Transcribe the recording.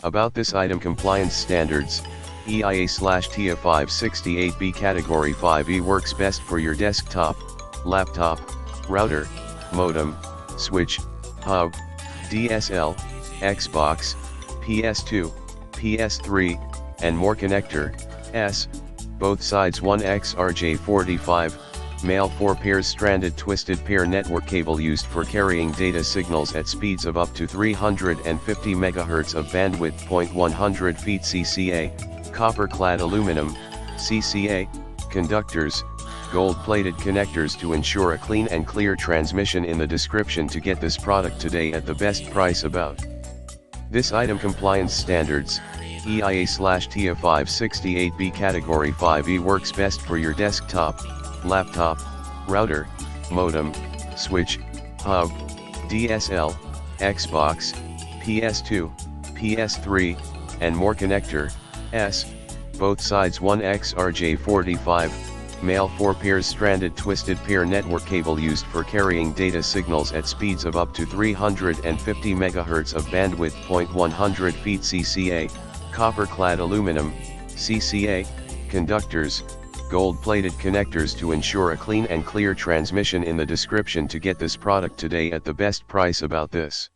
About this item: compliance standards. EIA/TIA568B Category 5E works best for your desktop, laptop, router, modem, switch, hub, DSL, Xbox, PS2, PS3, and more. Connector S, both sides 1XRJ45, male 4 pairs stranded twisted pair network cable used for carrying data signals at speeds of up to 350 MHz of bandwidth. 100 feet CCA, copper-clad aluminum, CCA, conductors, gold-plated connectors to ensure a clean and clear transmission. In the description to get this product today at the best price. About this item: compliance standards. EIA/TIA568B Category 5E works best for your desktop, laptop, router, modem, switch, hub, DSL, Xbox, PS2, PS3, and more. Connector S, both sides 1XRJ45, male 4 pairs stranded twisted pair network cable used for carrying data signals at speeds of up to 350 MHz of bandwidth. 100 feet CCA, copper-clad aluminum, CCA, conductors, gold-plated connectors to ensure a clean and clear transmission. In the description to get this product today at the best price. About this